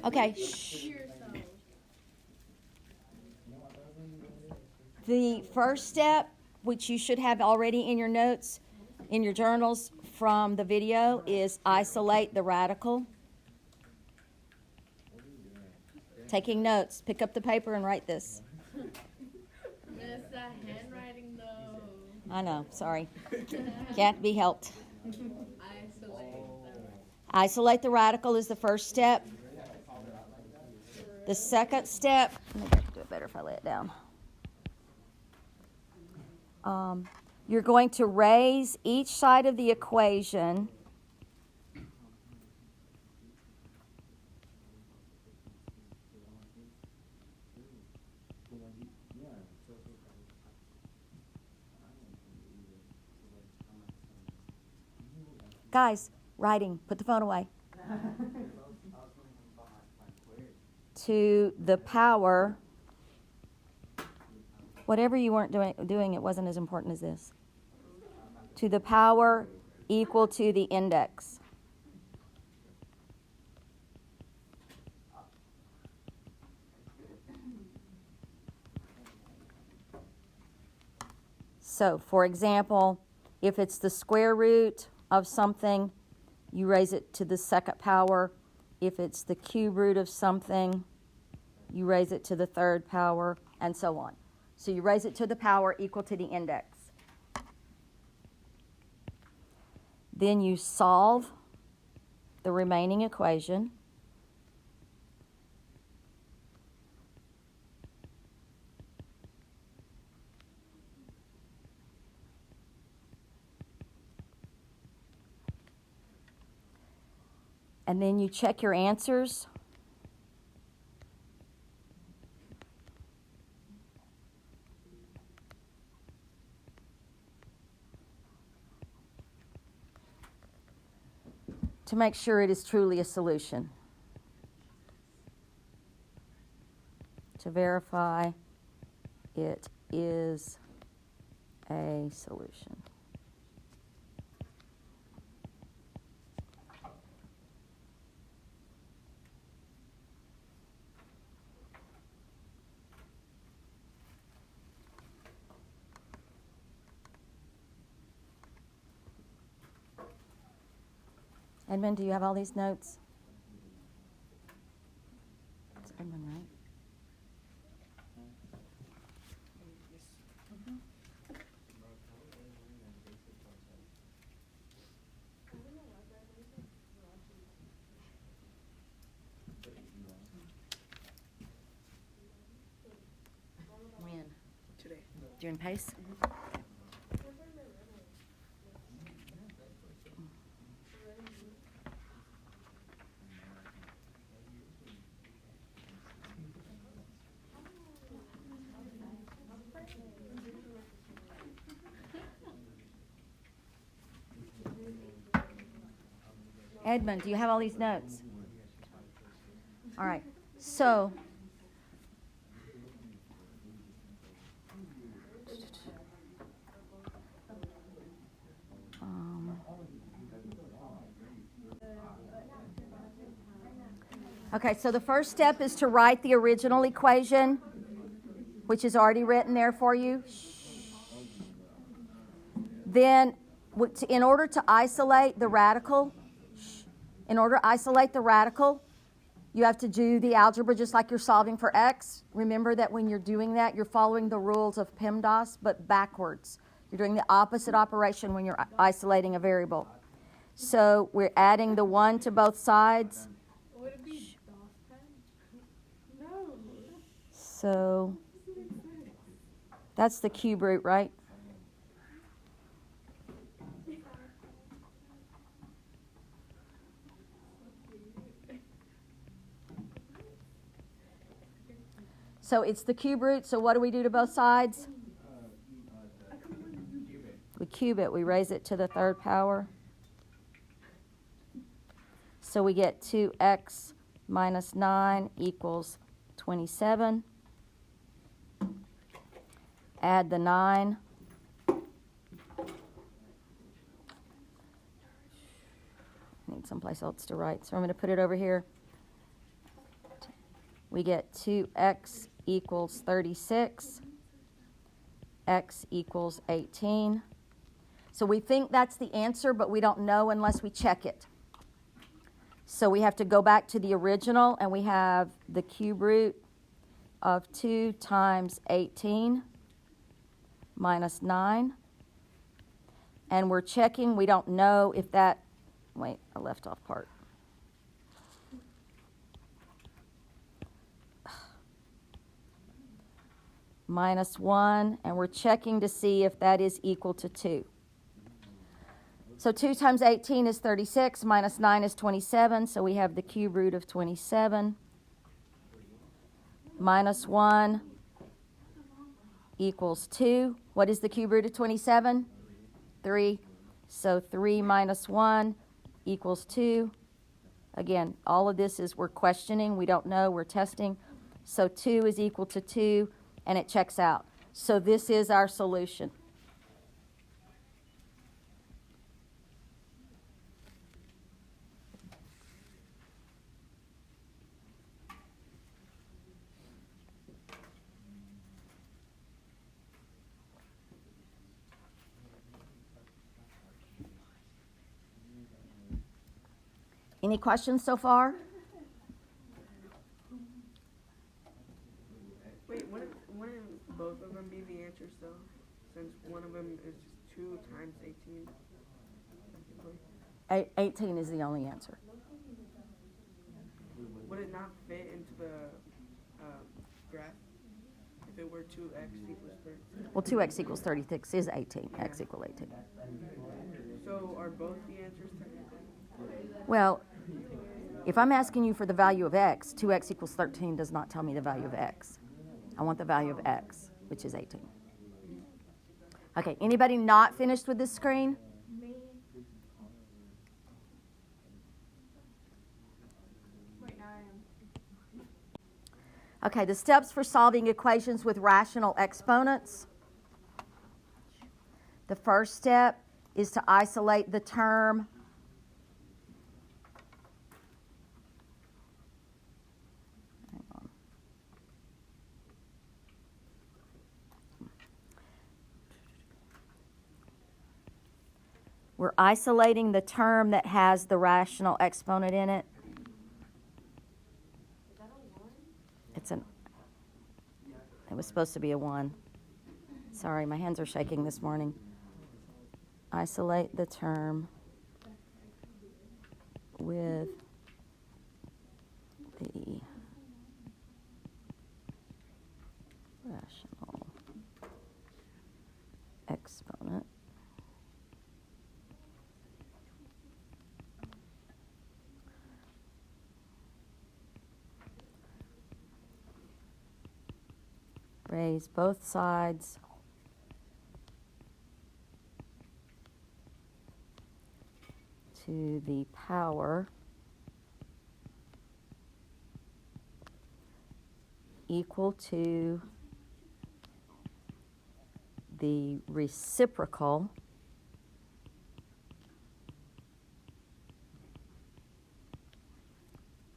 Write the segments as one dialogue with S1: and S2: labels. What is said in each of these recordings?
S1: Okay. Shh. The first step, which you should have already in your notes, in your journals from the video, is isolate the radical. Taking notes. Pick up the paper and write this.
S2: Miss, that handwriting though.
S1: I know, sorry. Can't be helped.
S2: Isolate
S1: the radical is the first step. The second step, maybe I can do it better if I lay it down. You're going to raise each side of the equation Guys, writing, put the phone away. To the power, whatever you weren't doing, it wasn't as important as this. To the power equal to the index. So, for example, if it's the square root of something, you raise it to the second power. If it's the cube root of something, you raise it to the third power, and so on. So you raise it to the power equal to the index. Then you solve the remaining equation. And then you check your answers. To make sure it is truly a solution. To verify it is a solution. Edmund, do you have all these notes? It's Edmund, right? When?
S3: Today.
S1: Doing pace? Edmund, do you have all these notes? All right. So, okay, so the first step is to write the original equation, which is already written there for you. Then, in order to isolate the radical, you have to do the algebra just like you're solving for x. Remember that when you're doing that, you're following the rules of PEMDAS, but backwards. You're doing the opposite operation when you're isolating a variable. So we're adding the 1 to both sides.
S2: Would it be DOS pen? No.
S1: So that's the cube root, right? So it's the cube root, so what do we do to both sides? We cube it, we raise it to the third power. So we get 2x minus 9 equals 27. Add the 9. Need someplace else to write, so I'm going to put it over here. we get 2x equals 36, x equals 18. So we think that's the answer, but we don't know unless we check it. So we have to go back to the original, and we have the cube root of 2 times 18 minus 9. And we're checking. We don't know if that, wait, I left off part. Minus 1, and we're checking to see if that is equal to 2. So 2 times 18 is 36, minus 9 is 27, so we have the cube root of 27. Minus 1 equals 2. What is the cube root of 27? 3. So 3 minus 1 equals 2. Again, all of this is we're questioning. We don't know. We're testing. So 2 is equal to 2, and it checks out. So this is our solution. Any questions so far?
S3: Wait, wouldn't both of them be the answers though? Since one of them is just 2 times 18.
S1: 18 is the only answer.
S3: Would it not fit into the graph if it were 2x equals 30?
S1: Well, 2x equals 36 is 18. X equals 18.
S3: So are both the answers technically?
S1: Well, if I'm asking you for the value of x, 2x equals 13 does not tell me the value of x. I want the value of x, which is 18. Okay, anybody not finished with this screen?
S2: Me. Wait, now I am.
S1: Okay, the steps for solving equations with rational exponents. The first step is to isolate the term We're isolating the term that has the rational exponent in it.
S2: Is that a 1?
S1: It's an. It was supposed to be a 1. Sorry, my hands are shaking this morning. Isolate the term with the rational exponent. Raise both sides to the power equal to the reciprocal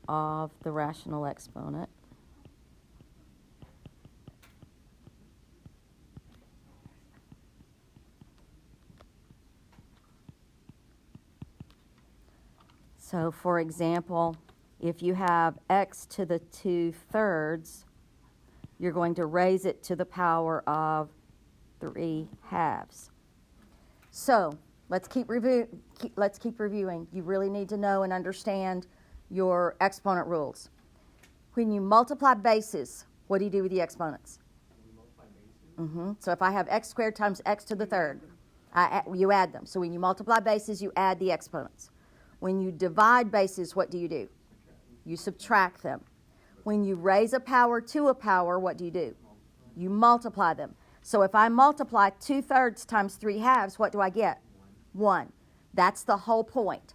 S1: of the rational exponent. So, for example, if you have x to the 2/3, you're going to raise it to the power of 3/2. So, let's keep reviewing. You really need to know and understand your exponent rules. When you multiply bases, what do you do with the exponents? So if I have x squared times x to the 3rd, you add them. So when you multiply bases, you add the exponents. When you divide bases, what do? You subtract them. When you raise a power to a power, what do? You multiply them. So if I multiply 2/3 times 3/2, what do I get? 1. That's the whole point,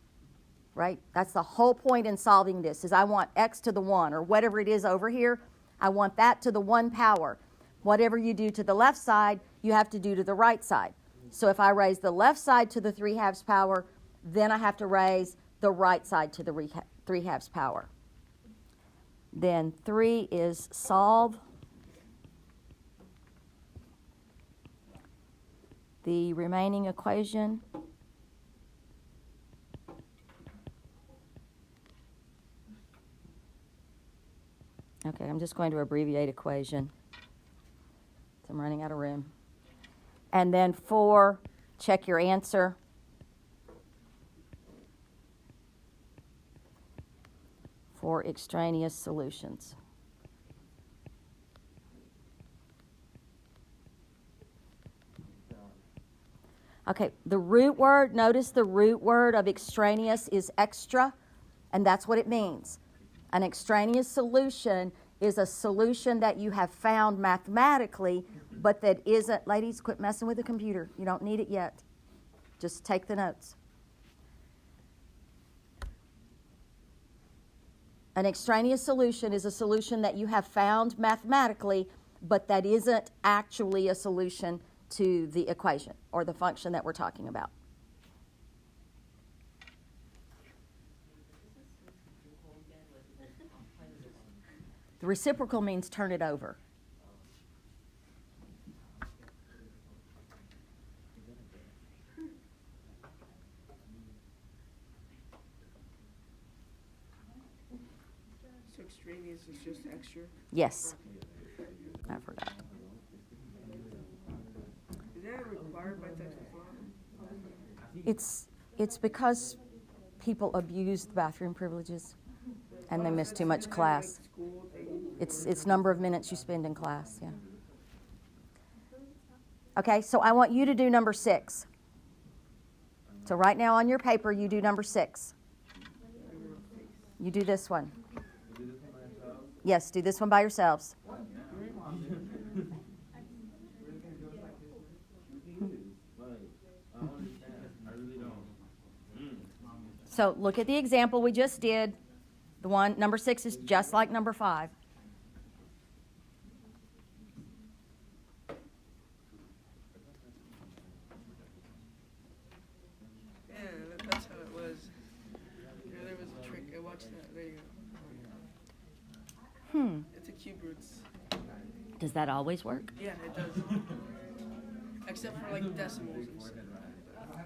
S1: right? That's the whole point in solving this, is I want x to the 1, or whatever it is over here. I want that to the 1 power. Whatever you do to the left side, you have to do to the right side. So if I raise the left side to the 3/2 power, then I have to raise the right side to the 3/2 power. Then 3 is solve the remaining equation. Okay, I'm just going to abbreviate equation. I'm running out of room. And then 4, check your answer. For extraneous solutions. Okay, the root word, notice the root word of extraneous is extra, and that's what it means. An extraneous solution is a solution that you have found mathematically, but that isn't, ladies, quit messing with the computer. You don't need it yet. Just take the notes. An extraneous solution is a solution that you have found mathematically, but that isn't actually a solution to the equation or the function that we're talking about. The reciprocal means turn it over.
S3: So extraneous is just extra?
S1: Yes. I forgot.
S3: Is that required by Texas law?
S1: It's because people abused bathroom privileges and they miss too much class. It's number of minutes you spend in class, yeah. Okay, so I want you to do number 6. So right now on your paper, you do number 6. You do this one. Yes, do this one by yourselves. So look at the example we just did. The one, number 6 is just like number 5.
S3: Yeah, that's how it was. Yeah, there was a trick. I watched that video. It's a cube roots.
S1: Does that always work?
S3: Yeah, it does. Except for like decimals and stuff.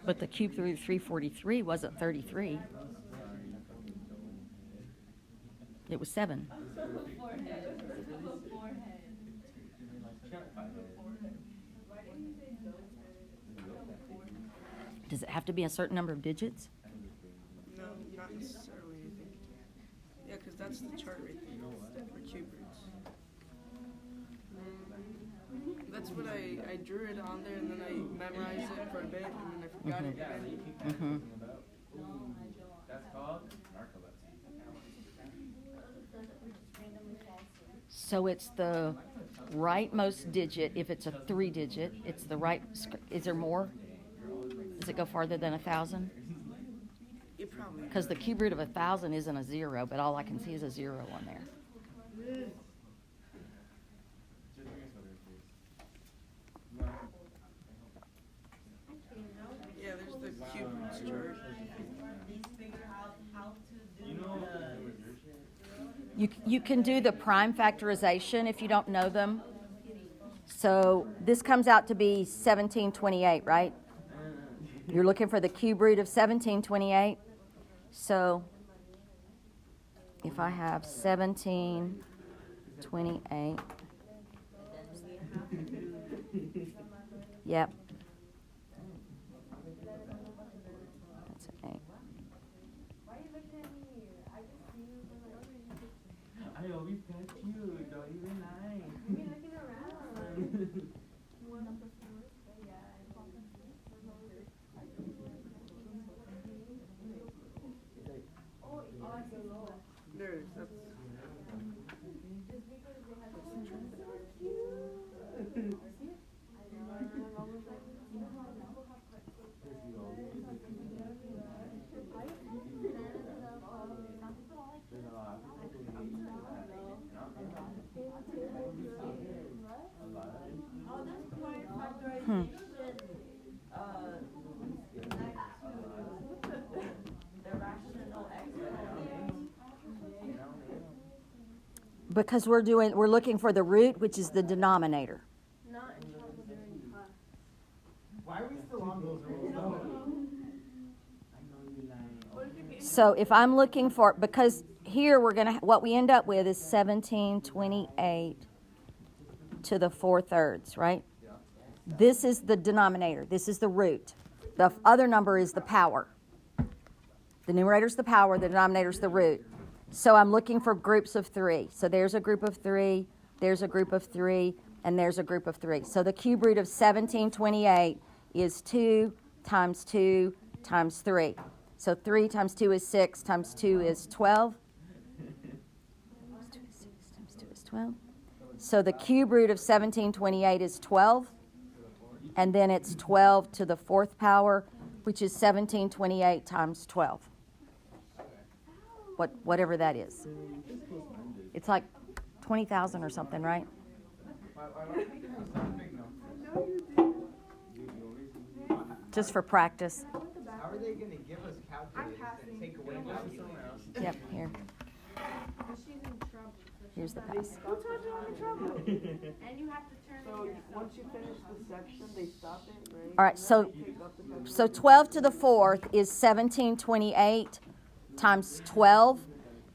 S1: But the cube root of 343 wasn't 33. It was 7. Does it have to be a certain number of digits?
S3: No, not necessarily, I think. Yeah, because that's the chart right there for cube roots. That's what I drew it on there, and then I memorized it for a bit, and then I forgot it again.
S1: Mm-hmm. So it's the rightmost digit. If it's a 3-digit, it's the right. Is there more? Does it go farther than 1,000?
S3: It probably.
S1: Because the cube root of 1,000 isn't a 0, but all I can see is a 0 on there.
S3: Yeah, there's the cube roots chart.
S1: You can do the prime factorization if you don't know them. So this comes out to be 1728, right? You're looking for the cube root of 1728. So if I have 1728, yep. That's an 8.
S4: I always catch you, don't even lie.
S2: Looking around.
S3: There it is. That's
S1: Because we're looking for the root, which is the denominator.
S2: Not in trouble during class.
S4: Why are we still on those rules? No. I know you're lying.
S2: What if you get
S1: So if I'm looking for, because here what we end up with is 1728 to the 4/3, right? This is the denominator. This is the root. The other number is the power. The numerator is the power. The denominator is the root. So I'm looking for groups of 3. So there's a group of 3, there's a group of 3, and there's a group of 3. So the cube root of 1728 is 2 times 2 times 3. So 3 times 2 is 6 times 2 is 12. Times 2 is 6 times 2 is 12. So the cube root of 1728 is 12. And then it's 12 to the 4th power, which is 1728 times 12. Whatever that is. It's like 20,000 or something, right? Just for practice.
S5: How are they going to give us calculators and take away calculators?
S1: Yep, here.
S2: she's in trouble. So
S1: Here's the
S2: she's
S1: pass.
S3: Who told you I'm in trouble?
S2: And you have to turn
S3: So
S2: it yourself.
S3: once you finish the section, they stop it, right?
S1: All right,
S3: And then
S1: so
S3: they pick up the calculator.
S1: So 12 to the 4th is 1728 times 12.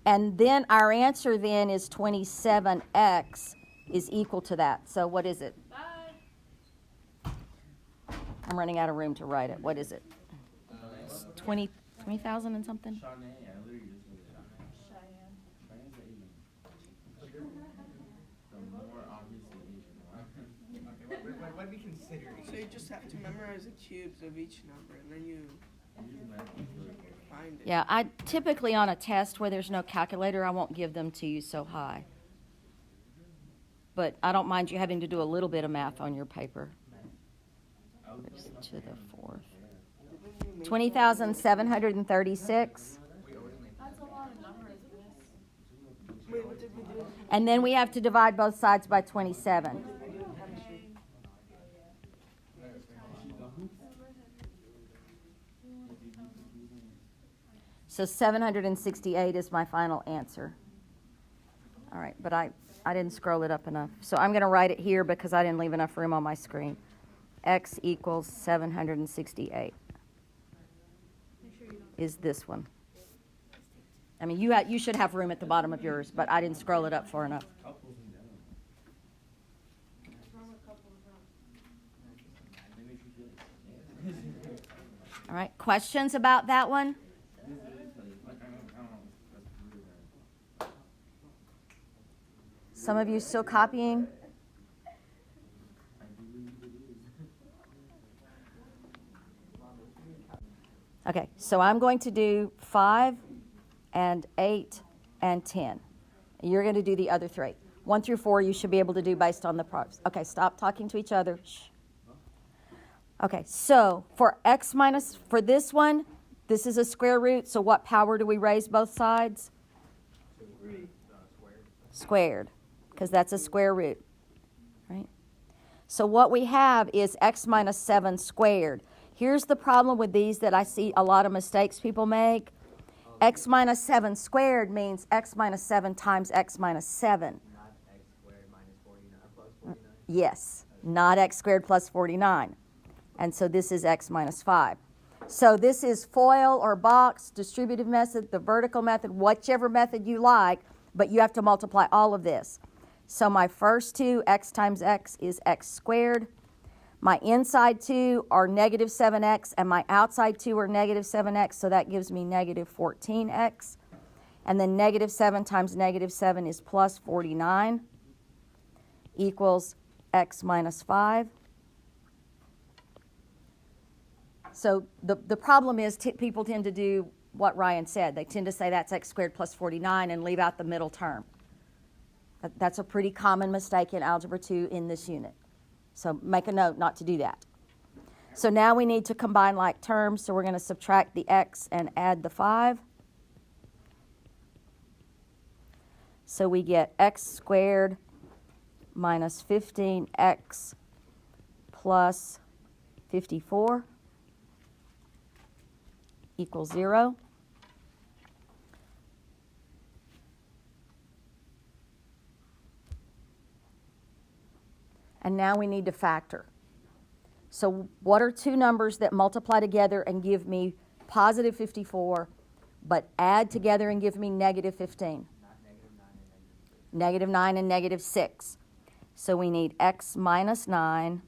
S1: And then our answer then is 27x is equal to that. So what is it?
S2: Bye.
S1: I'm running out of room to write it. What is it? 20,000 and something?
S4: Shawnee, I literally just looked it up.
S2: Cheyenne.
S4: Cheyenne's the Asian. The more obviously Asian one.
S5: Okay, what are we considering?
S3: So you just have to memorize the cubes of each number, and then you find it.
S1: Yeah, I typically on a test where there's no calculator, I won't give them to you so high. But I don't mind you having to do a little bit of math on your paper. To the 4th. 20,736.
S2: That's a lot of numbers, miss.
S3: Wait, what did we do?
S1: And then we have to divide both sides by 27. So 768 is my final answer. All right, but I didn't scroll it up enough. So I'm going to write it here because I didn't leave enough room on my screen. X equals 768 is this one. I mean, you should have room at the bottom of yours, but I didn't scroll it up far enough. All right, questions about that one? Some of you still copying? Okay, so I'm going to do 5 and 8 and 10. You're going to do the other 3. 1 through 4 you should be able to do based on the props. Okay, stop talking to each other. Shh. Okay, so for for this one, this is a square root, so what power do we raise both sides? Squared, because that's a square root, right? So what we have is x minus 7 squared. Here's the problem with these that I see a lot of mistakes people make. X minus 7 squared means x minus 7 times x minus 7.
S5: Not x squared minus 49 plus 49?
S1: Yes, not x squared plus 49. And so this is x minus 5. So this is FOIL or box, distributive method, the vertical method, whichever method you like, but you have to multiply all of this. So my first two, x times x, is x squared. My inside two are negative 7x, and my outside two are negative 7x, so that gives me negative 14x. And then negative 7 times negative 7 is plus 49 equals x minus 5. So the problem is people tend to do what Ryan said. They tend to say that's x squared plus 49 and leave out the middle term. That's a pretty common mistake in Algebra 2 in this unit. So make a note not to do that. So now we need to combine like terms, so we're going to subtract the x and add the 5. So we get x squared minus 15x plus 54 equals 0. And now we need to factor. So what are two numbers that multiply together and give me positive 54, but add together and give me negative 15? Negative 9 and negative 6. So we need x minus 9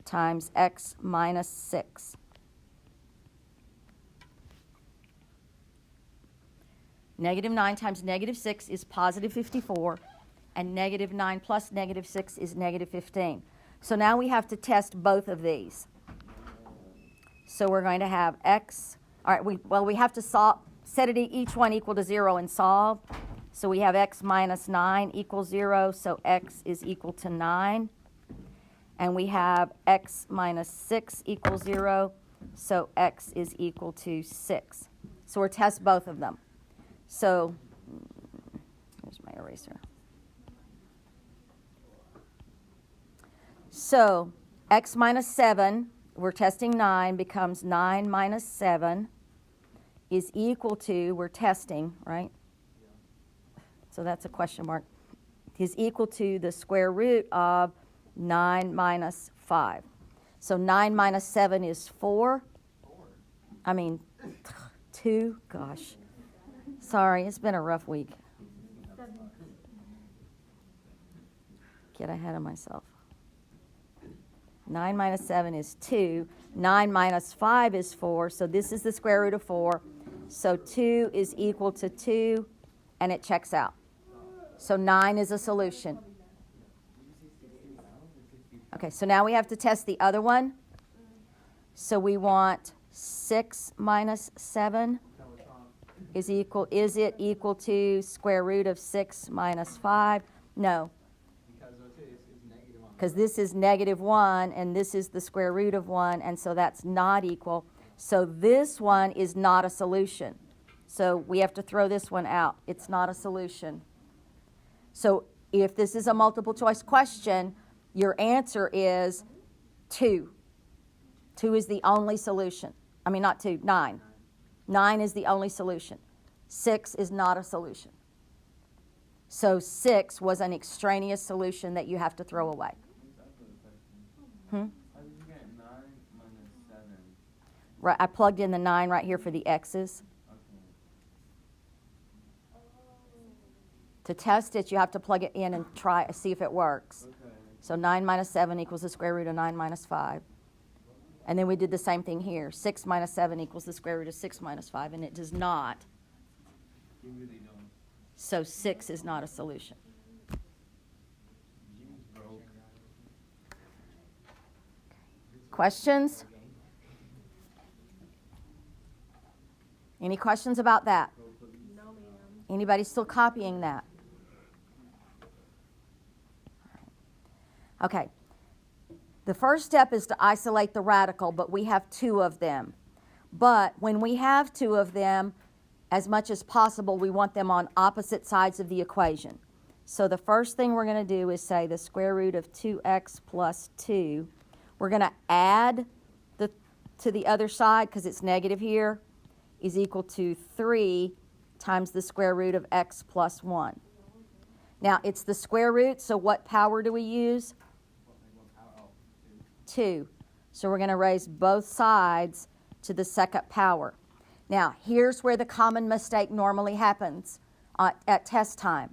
S1: times x minus 6. Negative 9 times negative 6 is positive 54, and negative 9 plus negative 6 is negative 15. So now we have to test both of these. So we're going to have x, all right, we have to set it each one equal to 0 and solve. So we have x minus 9 equals 0, so x is equal to 9. And we have x minus 6 equals 0, so x is equal to 6. So we'll test both of them. So, here's my eraser. So, x minus 7, we're testing 9, becomes 9 minus 7 is equal to, we're testing, right? So that's a question mark, is equal to the square root of 9 minus 5. So 9 minus 7 is 4. I mean, 2, gosh. Sorry, it's been a rough week. Get ahead of myself. 9 minus 7 is 2. 9 minus 5 is 4, so this is the square root of 4. So 2 is equal to 2, and it checks out. So 9 is a solution. Okay, so now we have to test the other one. So we want 6 minus 7 is it equal to square root of 6 minus 5? No. Because this is negative 1, and this is the square root of 1, and so that's not equal. So this one is not a solution. So we have to throw this one out. It's not a solution. So if this is a multiple choice question, your answer is 2. 2 is the only solution. I mean, not 2, 9. 9 is the only solution. 6 is not a solution. So 6 was an extraneous solution that you have to throw away.
S6: How did you get 9 minus 7?
S1: Right, I plugged in the 9 right here for the x's.
S6: Okay.
S1: To test it, you have to plug it in and see if it works.
S6: Okay.
S1: So 9 minus 7 equals the square root of 9 minus 5. And then we did the same thing here. 6 minus 7 equals the square root of 6 minus 5, and it does not.
S6: You really don't.
S1: So 6 is not a solution.
S6: Jimmy's broke.
S1: Questions? Any questions about that?
S2: No, ma'am.
S1: Anybody still copying that? Okay. The first step is to isolate the radical, but we have 2 of them. But when we have 2 of them, as much as possible, we want them on opposite sides of the equation. So the first thing we're going to do is say the square root of 2x plus 2. We're going to add to the other side, because it's negative here, is equal to 3 times the square root of x plus 1. Now, it's the square root, so what power do we use? 2. So we're going to raise both sides to the second power. Now, here's where the common mistake normally happens at test time.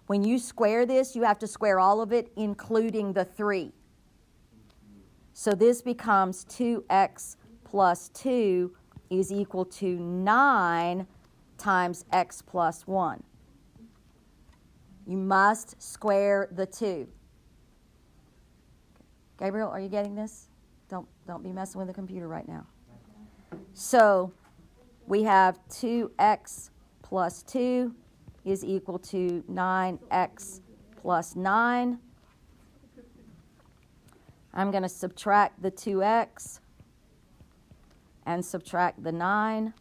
S1: When you square this, you have to square all of it, including the 3. So this becomes 2x plus 2 is equal to 9 times x plus 1. You must square the 2. Gabriel, are you getting this? Don't be messing with the computer right now. So we have 2x plus 2 is equal to 9x plus 9. I'm going to subtract the 2x and subtract the 9.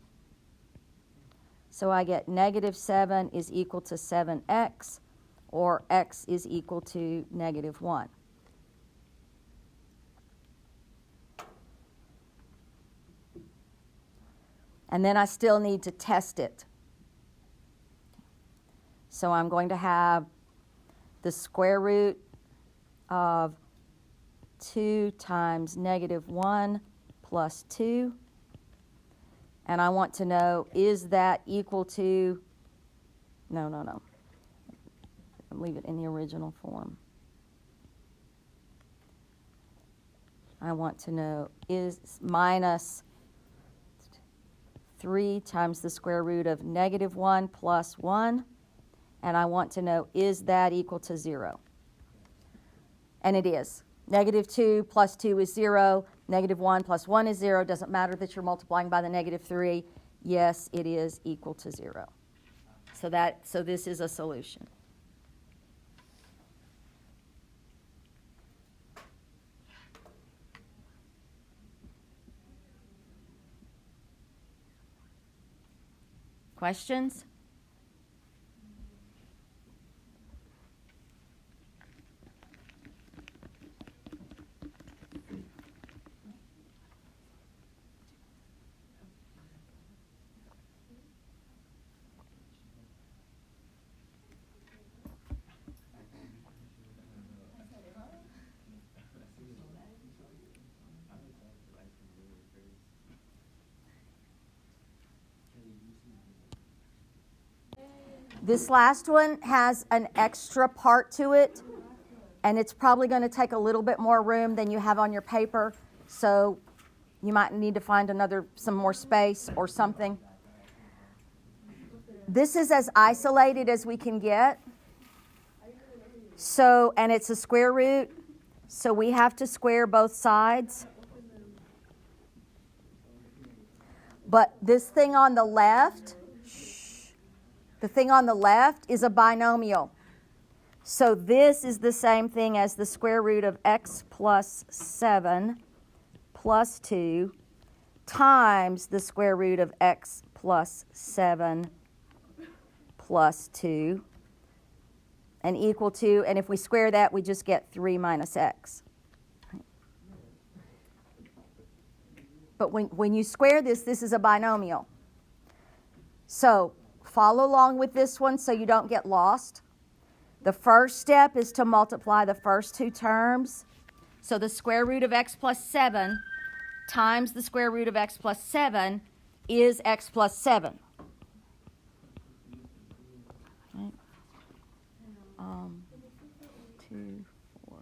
S1: So I get negative 7 is equal to 7x, or x is equal to negative 1. And then I still need to test it. So I'm going to have the square root of 2 times negative 1 plus 2. And I want to know, is that equal to, no. Leave it in the original form. I want to know, is minus 3 times the square root of negative 1 plus 1. And I want to know, is that equal to 0? And it is. Negative 2 plus 2 is 0. Negative 1 plus 1 is 0. Doesn't matter that you're multiplying by the negative 3. Yes, it is equal to 0. So this is a solution. Questions? This last one has an extra part to it, and it's probably going to take a little bit more room than you have on your paper, so you might need to find some more space or something. This is as isolated as we can get. So, and it's a square root, so we have to square both sides. But this thing on the left, the thing on the left is a binomial. So this is the same thing as the square root of x plus 7 plus 2 times the square root of x plus 7 plus 2 and equal to, and if we square that, we just get 3 minus x. But when you square this is a binomial. So follow along with this one so you don't get lost. The first step is to multiply the first two terms. So the square root of x plus 7 times the square root of x plus 7 is x plus 7. Right. 2, 4,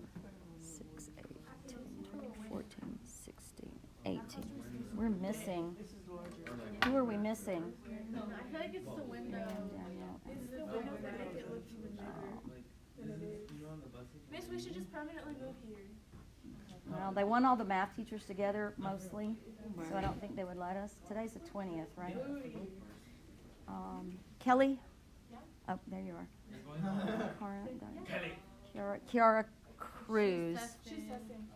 S1: 6, 8, 10, 12, 14, 16, 18. We're missing. Who are we missing?
S2: I feel like it's the window. It's the window that make it look even bigger. Miss, we should just permanently move here.
S1: Well, they want all the math teachers together mostly, so I don't think they would let us. Today's the 20th, right? Kelly? Oh, there you are. Kiara Cruz.
S2: She's testing.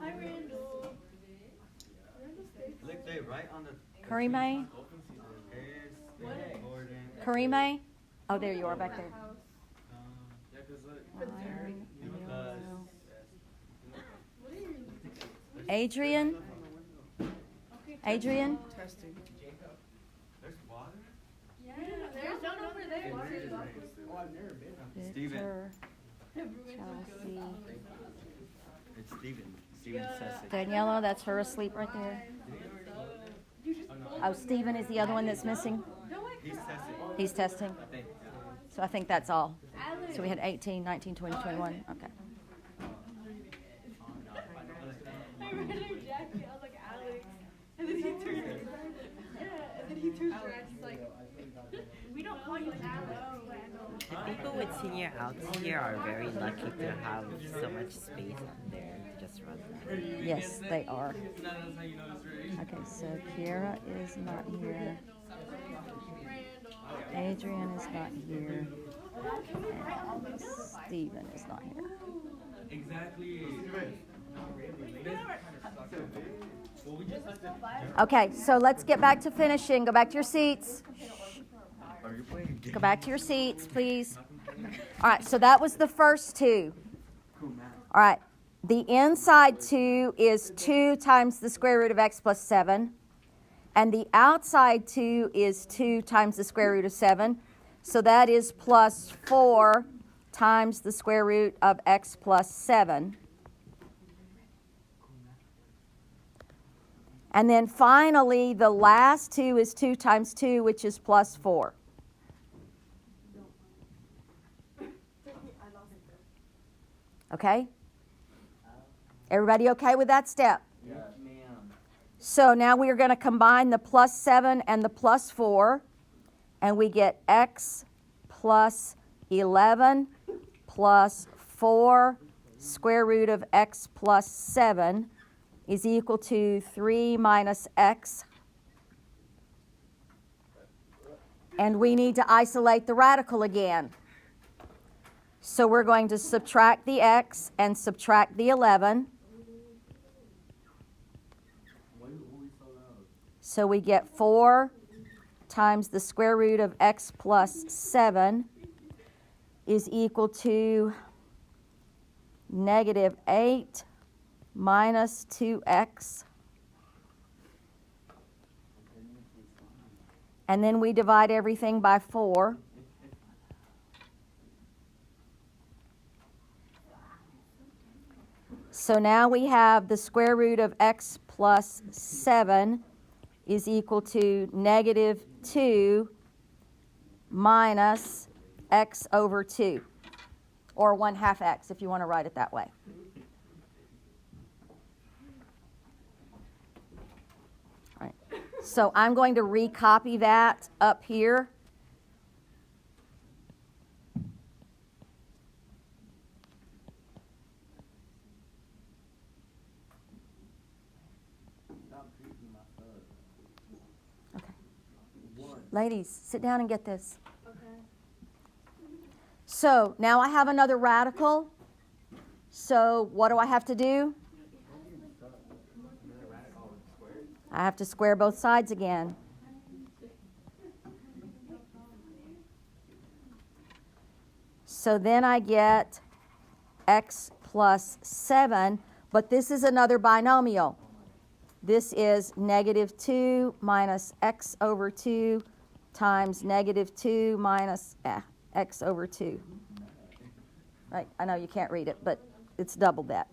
S2: Hi, Randall.
S7: Look, they right on the
S1: Karime? Karime? Oh, there you are back there. Adrian? Adrian?
S3: Testing.
S7: There's water?
S2: Yeah, there's one over there.
S5: Oh, I've never been.
S1: Victor,
S2: Everyone's
S1: Chelsea.
S7: It's Steven. Steven says it.
S1: Daniela, that's her asleep right there. Oh, Stephen is the other one that's missing.
S7: He's testing.
S1: He's testing.
S7: I think.
S1: So I think that's all. So we had 18, 19, 20, 21. Okay.
S2: I read her jacket. I was like, Alex. And then he turned around. Yeah, and then he turned around. He's like, we don't call you Alex.
S8: The people with senior outs here are very lucky to have so much space up there to just run around.
S1: Yes, they are. Okay, so Kiara is not here. Adrian is not here. And Stephen is not here.
S6: Exactly.
S1: Okay, so let's get back to finishing. Go back to your seats.
S7: Are you playing games?
S1: Go back to your seats, please. All right, so that was the first two. All right, the inside 2 is 2 times the square root of x plus 7. And the outside 2 is 2 times the square root of 7. So that is plus 4 times the square root of x plus 7. And then finally, the last 2 is 2 times 2, which is plus 4. Okay? Everybody okay with that step?
S6: Yes, ma'am.
S1: So now we are going to combine the plus 7 and the plus 4, and we get x plus 11 plus 4 square root of x plus 7 is equal to 3 minus x. And we need to isolate the radical again. So we're going to subtract the x and subtract the 11. So we get 4 times the square root of x plus 7 is equal to negative 8 minus 2x. And then we divide everything by 4. So now we have the square root of x plus 7 is equal to negative 2 minus x over 2, or 1/2 x if you want to write it that way. All right. So I'm going to recopy that up here. Ladies, sit down and get this.
S2: Okay.
S1: So now I have another radical. So what do I have to do? I have to square both sides again. So then I get x plus 7, but this is another binomial. This is negative 2 minus x over 2 times negative 2 minus x over 2. Right? I know you can't read it, but it's double that.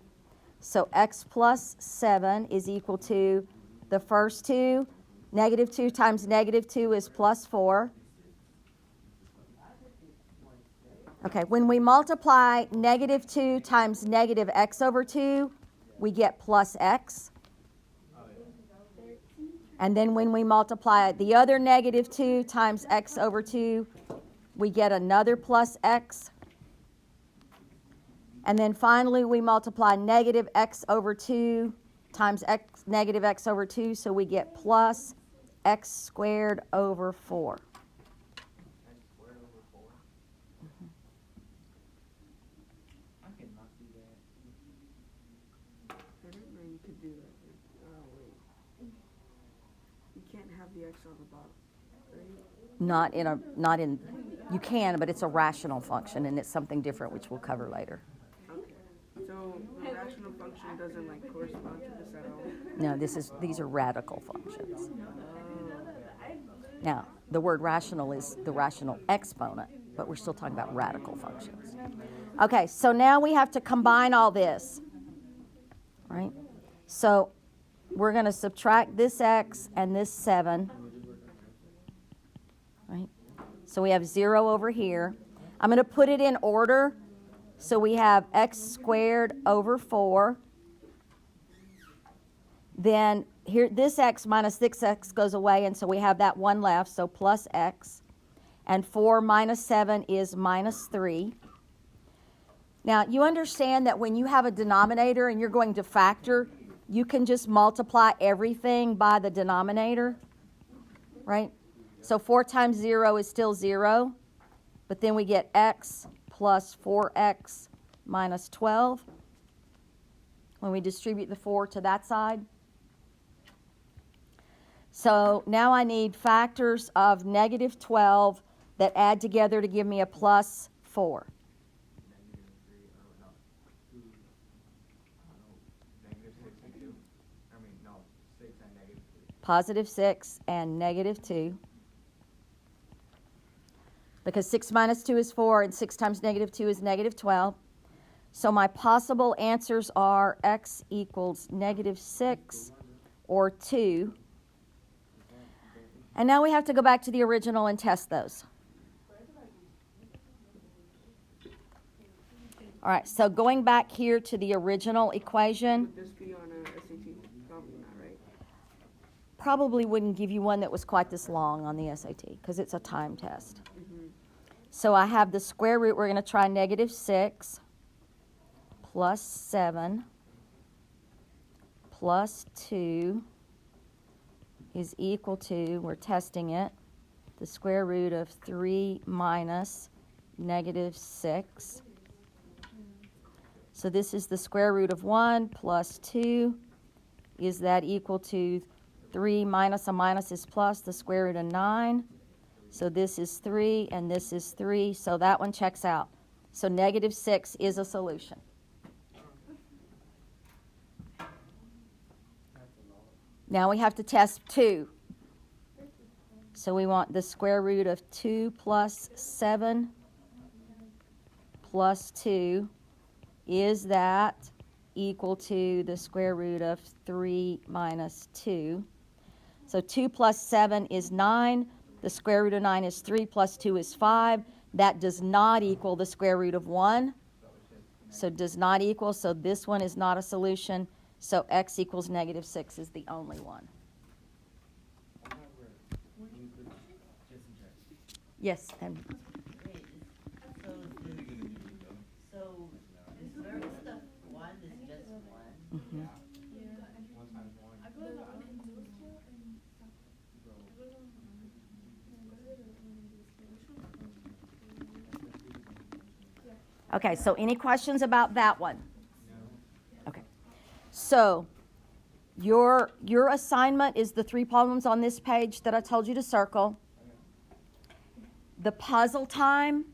S1: So x plus 7 is equal to the first 2. Negative 2 times negative 2 is plus 4. Okay, when we multiply negative 2 times negative x over 2, we get plus x. And then when we multiply the other negative 2 times x over 2, we get another plus x. And then finally we multiply negative x over 2 times x, negative x over 2, so we get plus x squared over 4.
S3: I didn't know you could do that. Oh, wait. You can't have the x on the bottom, right?
S1: You can, but it's a rational function, and it's something different, which we'll cover later.
S3: Okay. So the rational function doesn't like correspond to this at all?
S1: No, these are radical functions. Now, the word rational is the rational exponent, but we're still talking about radical functions. Okay, so now we have to combine all this, right? So we're going to subtract this x and this 7, right? So we have 0 over here. I'm going to put it in order. So we have x squared over 4. Then here, this x minus 6x goes away, and so we have that 1 left, so plus x. And 4 minus 7 is minus 3. Now, you understand that when you have a denominator and you're going to factor, you can just multiply everything by the denominator, right? So 4 times 0 is still 0, but then we get x plus 4x minus 12 when we distribute the 4 to that side. So now I need factors of negative 12 that add together to give me a plus 4. Positive 6 and negative 2. because 6 minus 2 is 4, and 6 times negative 2 is negative 12. So my possible answers are x equals negative 6 or 2. And now we have to go back to the original and test those. All right, so going back here to the original equation.
S3: Would this be on a SAT? Probably not, right?
S1: Probably wouldn't give you one that was quite this long on the SAT because it's a time test.
S3: Mm-hmm.
S1: So I have the square root. We're going to try negative 6 plus 7 plus 2 is equal to, we're testing it, the square root of 3 minus negative 6. So this is the square root of 1 plus 2. Is that equal to 3 minus a minus is plus, the square root of 9. So this is 3 and this is 3. So that one checks out. So negative 6 is a solution. Now we have to test 2. So we want the square root of 2 plus 7 plus 2. Is that equal to the square root of 3 minus 2? So 2 plus 7 is 9. The square root of 9 is 3 plus 2 is 5. That does not equal the square root of 1. So does not equal. So this one is not a solution. So x equals negative 6 is the only one. Yes, and
S8: Wait, so the first of 1 is just 1?
S1: mhm. Okay, so any questions about that one? Okay. So your assignment is the 3 problems on this page that I told you to circle. The puzzle time,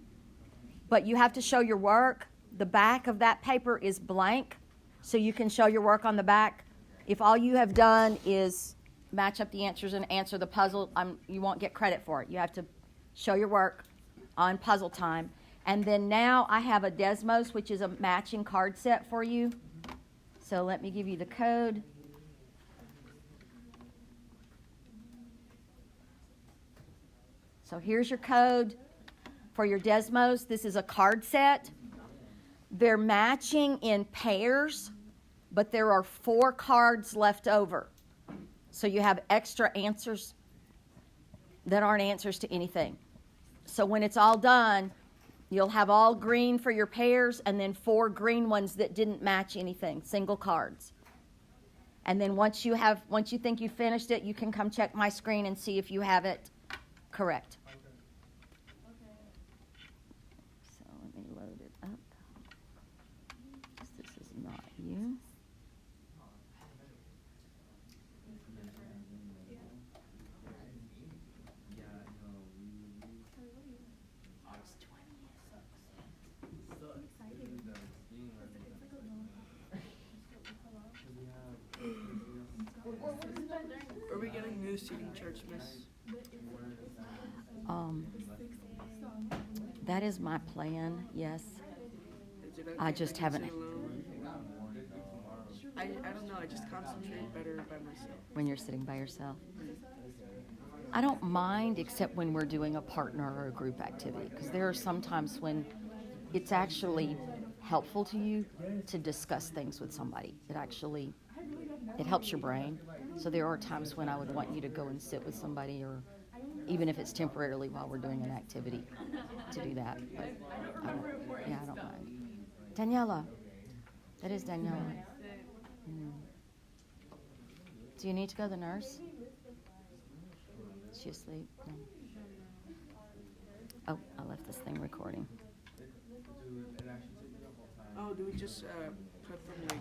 S1: but you have to show your work. The back of that paper is blank, so you can show your work on the back. If all you have done is match up the answers and answer the puzzle, you won't get credit for it. You have to show your work on puzzle time. And then now I have a Desmos, which is a matching card set for you. So let me give you the code. So here's your code for your Desmos. This is a card set. They're matching in pairs, but there are 4 cards left over. So you have extra answers that aren't answers to anything. So when it's all done, you'll have all green for your pairs and then 4 green ones that didn't match anything, single cards. And then once you think you finished it, you can come check my screen and see if you have it correct. So let me load it up. This is not you.
S3: Are we getting new seating charts, miss?
S1: That is my plan, yes.
S3: Is it okay
S1: I
S3: if
S1: just
S3: can
S1: haven't.
S3: sit alone? I don't know, I just concentrate better by myself.
S1: When you're sitting by yourself. I don't mind, except when we're doing a partner or a group activity, because there are some times when it's actually helpful to you to discuss things with somebody. It helps your brain. So there are times when I would want you to go and sit with somebody, or even if it's temporarily while we're doing an activity, to do that. But I don't mind. Daniela. That is Daniela. Do you need to go to the nurse? Is she asleep? No. Oh, I left this thing recording.
S3: Oh, do we just put them like